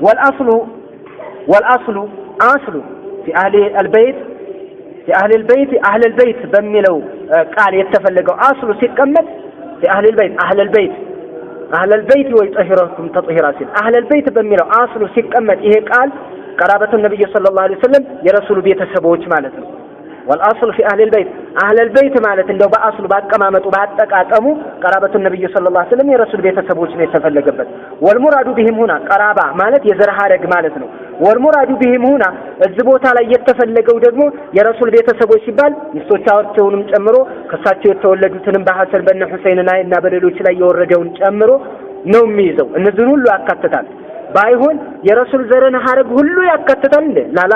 والأصل أصل في أهل البيت بميلو قال يتفلقوا أصل سيكمل في أهل البيت ويطهركم تطهيرا سيل أهل البيت بميلو أصل سيكمل إيه قال قرابة النبي صلى الله عليه وسلم يرسل بيت سبوج مالته والأصل في أهل البيت مالت إنه بأصل بعد كمامة وبعد تقاطمو قرابة النبي صلى الله عليه وسلم يرسل بيت سبوج يتفلقበት والمراد بهم هنا قرابة مالت يزر حرج مالت ነው والمراد بهم هنا الزبوታ ላይ የተፈለገው ደግሞ የረሱል ቤተሰቦች ሲባል ሚስቶቻቸውንም ጨምሮ ከሳቸው የተወለዱትንም በሐሰን በነ ሁሴንና እና በሌሎች ላይ የወረደውን ጨምሮ ነው የሚይዘው እነዚህን ሁሉ ያካትታል ባይሆን የረሱል ዘርን ሐረግ ሁሉ ያካትታል ላላ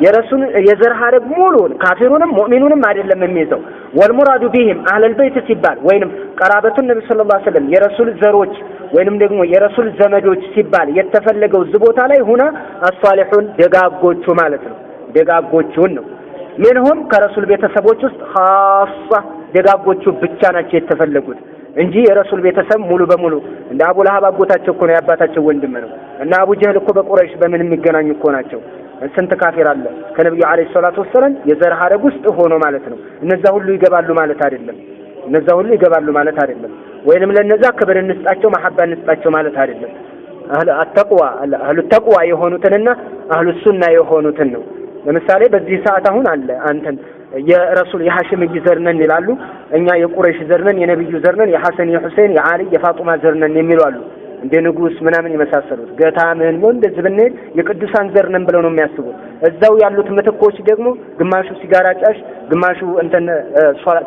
የረሱል የዘር ሐረግ ሙሉን ካፊሩንም ሙእሚኑንም አይደለም የሚይዘው والمراد بهم اهل البيت ሲባል ወይንም ቀራበቱ ነብዩ ሰለላሁ ዐለይሂ ወሰለም የረሱል ዘሮች ወይንም ደግሞ የረሱል ዘመዶች ሲባል የተፈለገው ዝቦታ ላይ ሆነ አሷሊሁን ደጋጎቹ ማለት ነው ደጋጎቹን ነው ምንهم ከረሱል ቤተሰቦች ውስጥ ኻሳ ደጋጎቹ ብቻ ናቸው የተፈለጉት እንጂ የረሱል ቤተሰብ ሙሉ በሙሉ እንደ አቡ ለሃብ አጎታቸው እኮ ነው ያባታቸው ወንድም ነው እና አቡ ጀህል እኮ በቁረይሽ በምን የሚገናኙ እኮ ናቸው ስንት ካፊር አለ ከነብዩ አለይሂ ሰላቱ ወሰለም የዘር ሐረግ ውስጥ ሆኖ ማለት ነው እነዛ ሁሉ ይገባሉ ማለት አይደለም ወይንም ለነዛ ክብር እንስጣቸው መሐባ እንስጣቸው ማለት አይደለም አህሉ ተቅዋ የሆኑትንና አህሉ ሱና የሆኑትን ነው ለምሳሌ በዚህ ሰዓት አሁን አለ አንተን የረሱል የሐሽም ዘርነን ይላሉ እኛ የቁረይሽ ዘርነን የነብዩ ዘርነን የሐሰን የሁሴን የአሊ የፋጡማ ዘርነን የሚሉ አሉ እንደ ንጉስ ምናምን ይመሳሰሉት ገታምን ነው እንደዚህ ብንል የቅዱሳን ዘርነን ብለው ነው የሚያስቡት እዛው ያሉት ምትኮች ደግሞ ግማሹ ሲጋራ ጫሽ ግማሹ እንተን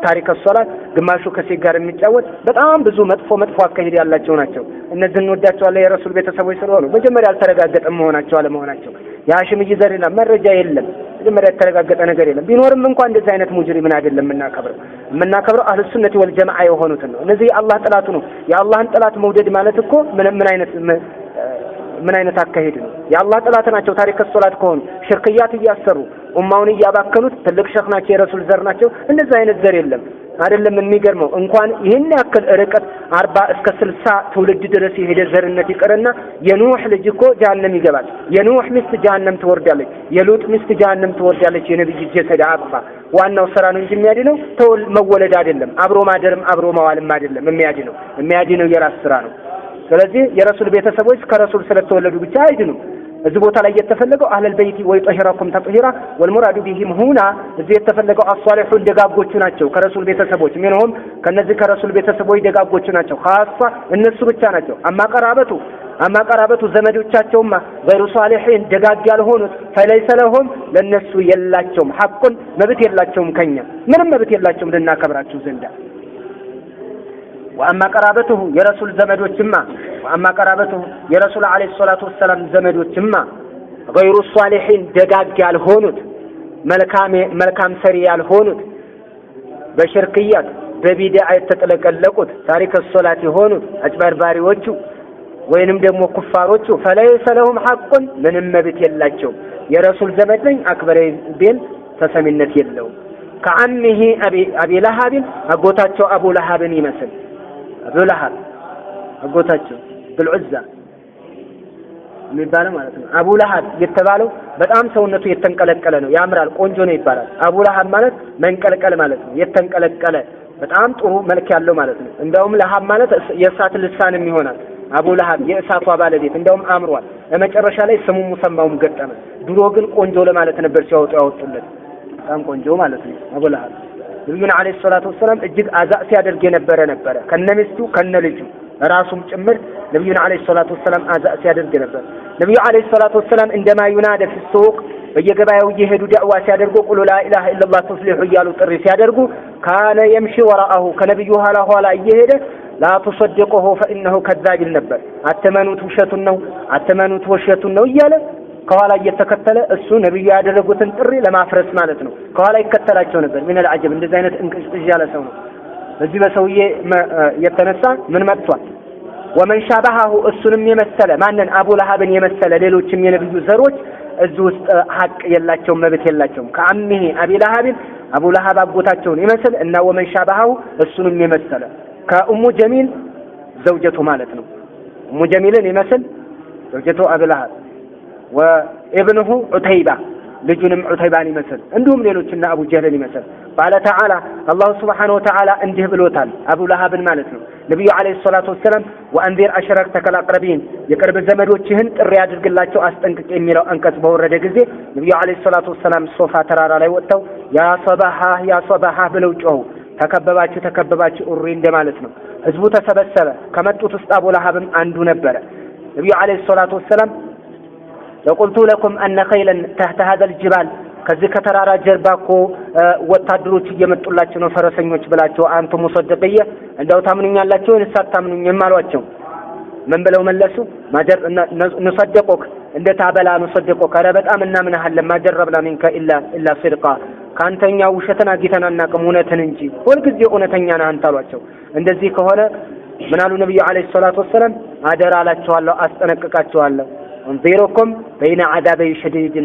ታሪክ ሶላት ግማሹ ከሲጋራ የሚጫወት በጣም ብዙ መጥፎ አካሄድ ያላቸው ናቸው እነዚህ እንወዳቸዋለን የረሱል ቤተሰቦች ስለሆኑ መጀመሪያ አልተረጋገጠም መሆናቸው አለመሆናቸው የሐሽም ዘርና መረጃ የለም መጀመሪያ የተረጋገጠ ነገር የለም ቢኖርም እንኳን እንደዚህ አይነት ሙጅሪምን አይደለም የምናከብረው አህሉ ሱነቲ ወል ጀማዓ የሆኑትን ነው እነዚህ የአላህ ጥላቱ ነው የአላህን ጥላት መውደድ ማለት እኮ ምን አይነት አካሄድ ነው የአላህ ጥላት ናቸው ታሪክ ሶላት ከሆኑ ሽርክያት እያሰሩ ኡማውን እያባከኑት ትልቅ ሸኽ ናቸው የረሱል ዘር ናቸው እንደዚህ አይነት ዘር የለም አይደለም የሚገርመው እንኳን ይሄን ያክል ርቀት 40 እስከ 60 ትውልድ ድረስ የሄደ ዘርነት ይቀርና የኑህ ልጅ እኮ ጀሃነም ይገባል የኑህ ሚስት ጀሃነም ትወርዳለች የሉጥ ሚስት ጀሃነም ትወርዳለች የነብዩ ጀሰድ አቅፋ ዋናው ስራ ነው እንጂ የሚያድነው መወለድ አይደለም አብሮ ማደርም አብሮ መዋልም አይደለም የሚያድነው የራስ ስራ ነው ስለዚህ የረሱል ቤተሰቦች ከረሱል ስለተወለዱ ብቻ አይድኑም እዚህ ቦታ ላይ የተፈለገው አህለል በይቲ ወይጠሂራኩም ተጥሂራ والمراد بهم هنا እዚህ የተፈለገው አሷሊሁን ደጋጎቹ ናቸው ከረሱል ቤተሰቦች ምንهم ከነዚህ ከረሱል ቤተሰቦች ደጋጎቹ ናቸው ኻሳ እነሱ ብቻ ናቸው አማ ቀራበቱ ዘመዶቻቸውማ غير صالحين ደጋግ ያልሆኑት فليس لهم ለነሱ የላቸውም ሐቁን መብት የላቸውም ከኛ ምንም መብት የላቸውም ልናከብራቸው ዘንዳ وأما قرابته يرسول زمدوچما وأما قرابته يرسول عليه الصلاة والسلام زمدوچما غير الصالحين دغاغ ያልሆኑት መልካም ሰሪ ያልሆኑት በሽርክያት በቢድዓ የተጠለቀለቁት ታሪክ ሶላት የሆኑት አጭበርባሪዎቹ ወይንም ደግሞ ኩፋሮቹ فليس لهم حق ምንም መብት የላቸው የረሱል ዘመድ ነኝ አክበሬ ቢል ተሰሚነት የለው ከአንህ አቢ ለሃብ አጎታቸው አቡ ለሃብን ይመስል አቡ ለሃብ አጎታቸው ብልዑዛ የሚባለው ማለት ነው አቡ ለሃብ የተባለው በጣም ሰውነቱ የተንቀለቀለ ነው ያምራል ቆንጆ ነው ይባላል አቡ ለሃብ ማለት መንቀለቀል ማለት ነው የተንቀለቀለ በጣም ጥሩ መልክ ያለው ማለት ነው እንደውም ለሃብ ማለት የእሳት ልሳንም ይሆናል አቡ ለሃብ የእሳቷ ባለቤት እንደውም አምሯል ለመጨረሻ ላይ ስሙ ሙሰማውም ገጠመ ድሮ ግን ቆንጆ ለማለት ነበር ያወጡለት በጣም ቆንጆ ማለት ነው አቡ ለሃብ ነብዩን አለይሂ ሰላቱ ወሰለም እጅግ አዛእ ሲያደርግ የነበረ ከነሚስቱ ከነልጁ ራሱም ጭምር ነብዩን አለይሂ ሰላቱ ወሰለም አዛእ ሲያደርግ ነበር ነብዩ አለይሂ ሰላቱ ወሰለም እንደማ ዩናደ في السوق በየገበያው እየሄዱ ዳዕዋ ሲያደርጉ ቁሉ ላ ኢላሃ ኢላላህ ተፍሊሑ እያሉ ጥሪ ሲያደርጉ ካነ يمشي وراءه ከነብዩ ኋላ እየሄደ لا تصدقه فانه كذاب ነበር አተመኑት ውሸቱን ነው እያለ ከኋላ እየተከተለ እሱ ነብዩ ያደረጉትን ጥሪ ለማፍረስ ማለት ነው ከኋላ ይከተላቸው ነበር ምን العجب እንደዚህ አይነት እንቅስቃሴ ያለ ሰው ነው በዚህ በሰውዬ የተነሳ ምን መጥቷል ومن شابهه እሱንም የመሰለ ማንን አቡ ለሃብን የመሰለ ሌሎችም የነብዩ ዘሮች እዚህ ውስጥ ሐቅ የላቸውም መብት የላቸውም ከአምሂ አቡ ለሃብ አጎታቸውን ይመስል እና ومن شابهه እሱንም የመሰለ ከኡሙ ጀሚል ዘውጀቱ ማለት ነው ኡሙ ጀሚልን ይመስል ዘውጀቱ አቡ ለሃብ وابنه عتيبة ልጁንም ዑተይባን ይመስል እንዲሁም ሌሎችና አቡ ጀህልን ይመስል ባለ ተዓላ አላሁ ሱብሓነሁ ወተዓላ እንዲህ ብሎታል አቡ ለሃብን ማለት ነው ነብዩ አለይሂ ሰላቱ ወሰለም ወአንዚር አሽረተከል አቅረቢን የቅርብ ዘመዶችህን ጥሪ አድርግላቸው አስጠንቅቅ የሚለው አንቀጽ በወረደ ጊዜ ነብዩ አለይሂ ሰላቱ ወሰለም ሶፋ ተራራ ላይ ወጥተው ያ ሶባሃ ብለው ጮሁ ተከበባችሁ ኡሪ እንደማለት ነው ህዝቡ ተሰበሰበ ከመጡት ውስጥ አቡ ለሃብም አንዱ ነበረ ነብዩ አለይሂ ሰላቱ ወሰለም لقلت لكم أن خيلا تحت هذا الجبال كذي كترارا جرباكو وتدروش يمتولاتشو نفرسنيوش بلاتشو أنتم مصدقية عندو تامنين يالاتشو نسات تامنين يمالواتشو من بلو ملسو ما جر نصدقك عند تابلا نصدقك ربط آمنا من هل ما جربنا منك إلا صدقا كانتنيا وشتنا جيتنا ناكمونة ننجي والكذي أونتنيا نانتالواتشو عند ذيك هنا منالو نبي عليه الصلاة والسلام عدر على الله أستنككاتشو الله انظركم بين عذاب شديد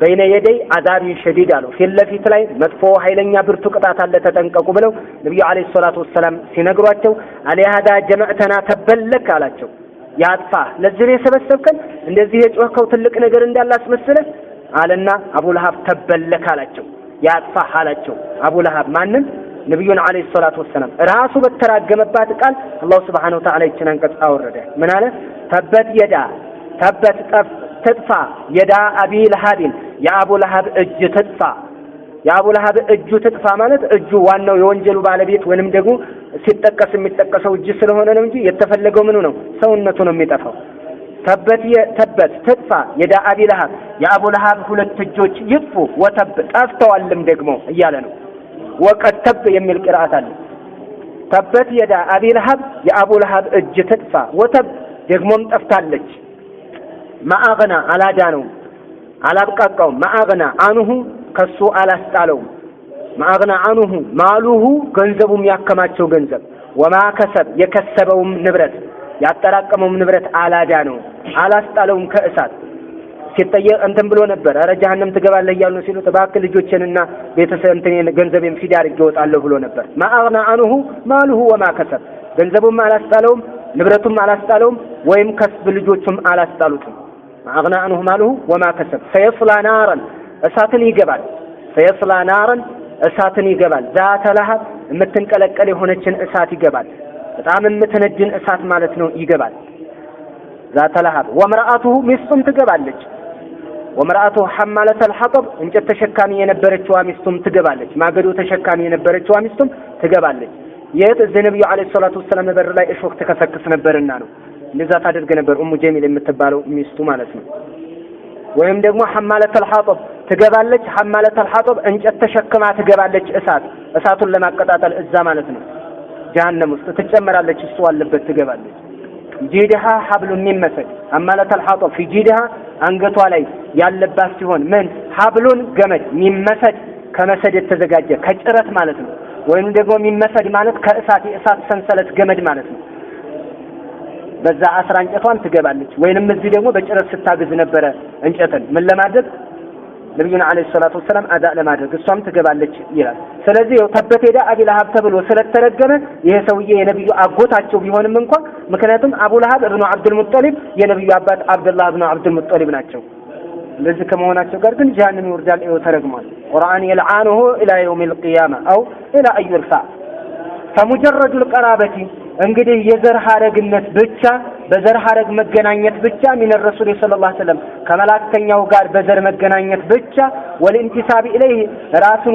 بين يدي عذاب شديد قالوا في اللفيت ላይ መጥፎ ኃይለኛ ብርቱ ቅጣት አለ ተጠንቀቁ ብለው ነብዩ አለይሂ ሰላቱ ወሰለም ሲነግሯቸው አለያዳ ጀማዕተና ተበለክ አላቸው ያጥፋ ለዚህ የሰበሰብከን እንደዚህ የጮህከው ትልቅ ነገር እንዳላስመስለ አለና አቡ ለሃብ ተበለክ አላቸው ያጥፋ አላቸው አቡ ለሃብ ማንን ነብዩን አለይሂ ሰላቱ ወሰለም ራሱ በተራገመባት ቃል አላህ Subhanahu Wa Ta'ala ይችላል አንቀጽ አወረደ ምን አለ ተበት ተጥፋ የዳ አቢ ለሃብን የአቡ ለሃብ እጅ ተጥፋ የአቡ ለሃብ እጁ ተጥፋ ማለት እጁ ዋናው የወንጀሉ ባለቤት ወንም ደግሞ ሲጠቀስ የሚጠቀሰው እጅ ስለሆነ ነው እንጂ የተፈለገው ምኑ ነው ሰውነቱ ነው የሚጠፋው ተበት ተጥፋ የዳ አቢ ለሃብ የአቡ ለሃብ ሁለት እጆች ይጥፉ ወተብ ጠፍተዋልም ደግሞ እያለ ነው ወቀድ ተብ የሚል ቅራአት አለ ተበት የዳ አቢ ለሃብ የአቡ ለሃብ እጅ ተጥፋ ወተብ ደግሞም ጠፍታለች ማአገና አላዳነው አላብቃቃው ማአገና አንሁ ከሱ አላስጣለው ማአገና አንሁ ማሉሁ ገንዘቡም ያከማቸው ገንዘብ ወማ ከሰብ የከሰበውም ንብረት ያጠራቀመውም ንብረት አላዳነው አላስጣለውም ከእሳት ሲጠየቅ እንትን ብሎ ነበር አረ ጀሃነም ትገባለህ እያሉ ሲሉ ተባክ ልጆችንና ቤተሰብ እንትን ገንዘቤን ፊዳ አድርጌ እወጣለሁ ብሎ ነበር ማአገና አንሁ ማሉሁ ወማ ከሰብ ገንዘቡም አላስጣለውም ንብረቱም አላስጣለውም ወይም ከስብ ልጆቹም አላስጣሉትም ማአገና አንሁ ማሉሁ ወማ ከሰብ ሰይስላ ናራን እሳትን ይገባል ሰይስላ ናራን እሳትን ይገባል ዛተ ለሃብ የምትንቀለቀል የሆነችን እሳት ይገባል በጣም የምትነድን እሳት ማለት ነው ይገባል ዛተ ለሃብ ወምራአቱሁ ሚስቱም ትገባለች ወምራአቱሁ ሐማለተል ሐጠብ እንጨት ተሸካሚ የነበረችው ሚስቱም ትገባለች ማገዶ ተሸካሚ የነበረችው ሚስቱም ትገባለች የዚህ ነብዩ አለይሂ ሰላቱ ወሰለም በር ላይ እሾክ ተከሰክስ ነበርና ነው እንደዛ ታደርገ ነበር ኡሙ ጀሚል የምትባለው ሚስቱ ማለት ነው ወይም ደግሞ ሐማለተል ሐጠብ ትገባለች ሐማለተል ሐጠብ እንጨት ተሸክማ ትገባለች እሳቱን ለማቀጣጠል እዛ ማለት ነው ጀሃነም ውስጥ ትጨመራለች እሱ አለበት ትገባለች ጂድሃ ሐብሉ ሚመሰል ሐማለተል ሐጠብ في ጂድሃ አንገቷ ላይ ያለባት ሲሆን ምን ሐብሉን ገመድ ሚመሰል ከመሰድ የተዘጋጀ ከጭረት ማለት ነው ወይም ደግሞ ሚመሰድ ማለት የእሳት ሰንሰለት ገመድ ማለት ነው በዛ አስራ እንጨቷን ትገባለች ወይንም እዚህ ደግሞ በጭረት ስታግዝ ነበረ እንጨትን ምን ለማድረግ ነብዩና አለይሂ ሰላቱ ወሰለም አዳ ለማድረግ እሷም ትገባለች ይላል ስለዚህ ተበት ሄዳ አቢ ለሃብ ተብሎ ስለተረገመ ይሄ ሰውዬ የነብዩ አጎታቸው ቢሆንም እንኳን ምክንያቱም አቡ ለሃብ ኢብኑ አብዱል ሙጠሊብ የነብዩ አባት አብዱላህ ኢብኑ አብዱል ሙጠሊብ ናቸው ለዚህ ከመሆናቸው ጋር ግን ጀሃነም ይወርዳል ተረግሟል ቁርአን ይልዓኑሁ ኢላ የውሚል ቂያማ አው ኢላ አይርፋ فمجرد القرابه እንግዲህ የዘር ሐረግነት ብቻ በዘር ሐረግ መገናኘት ብቻ من الرسول صلى الله عليه وسلم ከመላእክተኛው ጋር በዘር መገናኘት ብቻ والانتساب اليه ራሱን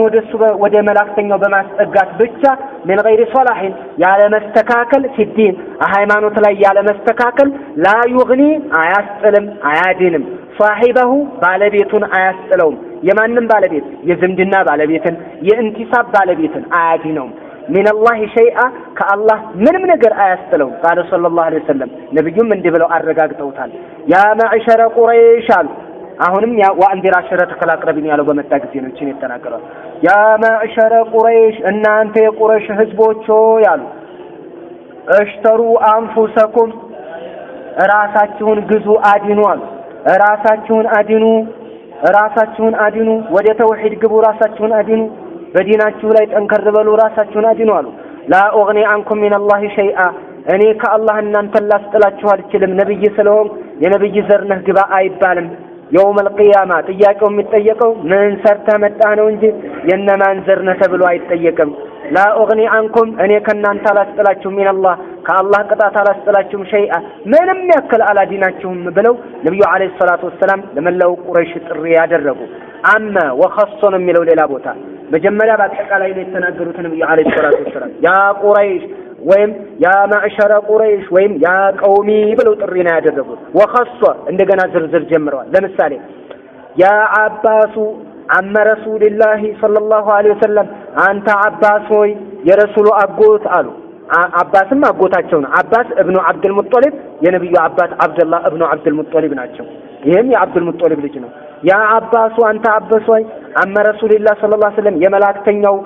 ወደ መላእክተኛው በማስጠጋት ብቻ من غير صلاح ያለ መስተካከል ሲዲን ሃይማኖት ላይ ያለ መስተካከል لا يغني አያስጥልም አያድንም صاحبه ባለቤቱን አያስጥለውም የማንም ባለቤት የዝምድና ባለቤትን የእንቲሳብ ባለቤትን አያድነውም من الله شيئا كالله من نجر آيستلو قال صلى الله عليه وسلم نبي من دبلو أرجع توتال يا معشر قريش أهونم يا وأنذر عشرتك الأقربين يا لو بمتاجزين وشين التناقرة يا معشر قريش إن أنت قريش هزبوتشو يالو اشتروا أنفسكم راساتون جزء أدينوال راساتون أدينو وجه توحيد جبوا راساتون أدينو بديناتشو لا يتنكر بلو راساتشون أدينو لا أغني عنكم من الله شيئا እኔ ከአላህ እናንተን ላስጥላችሁ አልችልም ነብይ ስለሆንኩ የነብይ ዘር ነህ ግባ አይባልም። የውመል ቂያማ ጥያቄው የሚጠየቀው ምን ሰርተህ መጣህ ነው እንጂ የነማን ዘር ነህ ተብሎ አይጠየቅም። ላ ኡግኒ አንኩም እኔ ከእናንተ አላስጥላችሁም ሚነላህ ከአላህ ቅጣት አላስጥላችሁም ሸይአ ምንም ያክል አላዲናችሁም ብለው ነብዩ አለይሂ ሰላቱ ወሰላም ለመላው ቁረይሽ ጥሪ ያደረጉ። አመ ወኸሶ ነው የሚለው ሌላ ቦታ መጀመሪያ በአጠቃላይ ነው የተናገሩት ነብዩ አለይሂ ሰላቱ ወሰላም ያ ቁረይሽ ወይም ያ ማዕሸረ ቁረይሽ ወይም ያ ቀውሚ ብለው ጥሪ ነው ያደረጉት። ወኸሶ እንደገና ዝርዝር ጀምረዋል። ለምሳሌ ያ አባሱ አመ ረሱልላህ ሰለላሁ ዐለይሂ ወሰለም አንተ አባስ ሆይ የረሱሉ አጎት አሉ። አባስም አጎታቸው ነው። አባስ እብኑ አብዱል ሙጠሊብ የነብዩ አባት አብደላህ እብኑ አብዱል ሙጠሊብ ናቸው። ይሄም የአብዱል ሙጠሊብ ልጅ ነው። ያ አባሱ አንተ አባስ ሆይ አመ ረሱልላህ ሰለላሁ ዐለይሂ ወሰለም የመላእክተኛው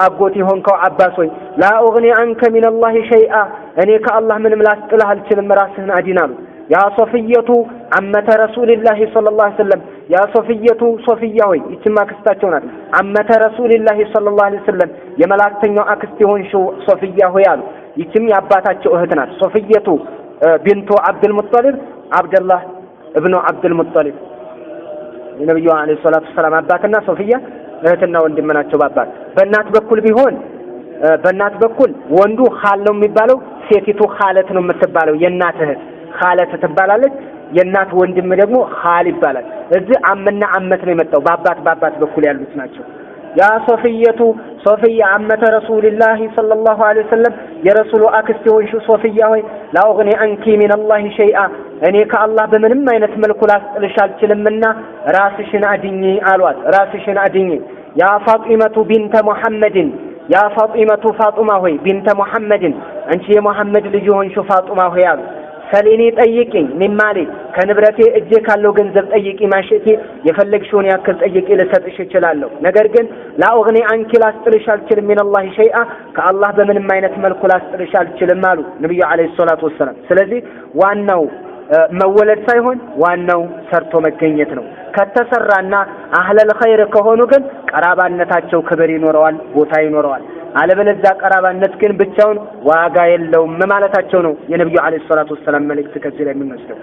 አጎት የሆንከው አባስ ሆይ ላ ኡግኒ አንከ ሚነላሂ ሸይአ እኔ ከአላህ ምንም ላስጥልህ አልችልም ራስህን አዲን አሉ። ያ ሶፊየቱ አመተ ረሱልላህ ሰለላሁ ዐለይሂ ወሰለም ያ ሶፊየቱ ሶፊያ ሆይ ይችማ አክስታቸው ናት። አመተ ረሱልላህ ሰለላሁ ዐለይሂ ወሰለም የመላእክተኛው አክስት የሆንሽው ሶፊያ ሆይ አሉ። ይችም የአባታቸው እህት ናት። ሶፊየቱ ቢንቱ አብዱል ሙጠሊብ አብደላህ እብኑ አብዱል ሙጠሊብ የነብዩ አለይሂ ሰላቱ ወሰላም አባትና ሶፊያ እህትና ወንድም ናቸው። በአባት በእናት በኩል ቢሆን በእናት በኩል ወንዱ ኻል ነው የሚባለው፣ ሴቲቱ ኻለት ነው የምትባለው። የእናት እህት ኻለት ትባላለች። የእናት ወንድም ደግሞ ኻል ይባላል። እዚህ አመና አመት ነው የመጣው። በአባት በኩል ያሉት ናቸው። ያ ሶፊየቱ ሶፊያ አመተ ረሱልላህ ሰለላሁ ዐለይሂ ወሰለም የረሱሉ አክስት የሆንሽው ሶፊያ ሆይ ላ ኡግኒ አንኪ ሚነላሂ ሸይአ እኔ ከአላህ በምንም አይነት መልኩ ላስጥልሽ አልችልምና ራስሽን አድኚ አሏት። ራስሽን አድኚ። ያ ፋጢመቱ ቢንተ ሙሐመድን ያ ፋጢመቱ ፋጡማ ሆይ ቢንተ ሙሐመድን አንቺ የሙሐመድ ልጅ ሆንሽው ፋጡማ ሆይ አሉ። ሰሊኒ ጠይቂኝ ሚማሌ ከንብረቴ እጄ ካለው ገንዘብ ጠይቂ ማሸቴ የፈለግሽውን ያክል ጠይቂ ልሰጥሽ እችላለሁ። ነገር ግን ላ ኡግኒ አንኪ ላስጥልሽ አልችልም ሚነላሂ ሸይአ ከአላህ በምንም አይነት መልኩ ላስጥልሽ አልችልም አሉ ነብዩ አለይሂ ሰላቱ ወሰላም። ስለዚህ ዋናው መወለድ ሳይሆን ዋናው ሰርቶ መገኘት ነው። ከተሰራና አህለል ኸይር ከሆኑ ግን ቀራባነታቸው ክብር ይኖረዋል፣ ቦታ ይኖረዋል። አለበለዚያ ቀራባነት ግን ብቻውን ዋጋ የለውም ማለታቸው ነው የነብዩ አለይሂ ሰላቱ ወሰላም መልእክት ከዚህ ላይ የምንወስደው።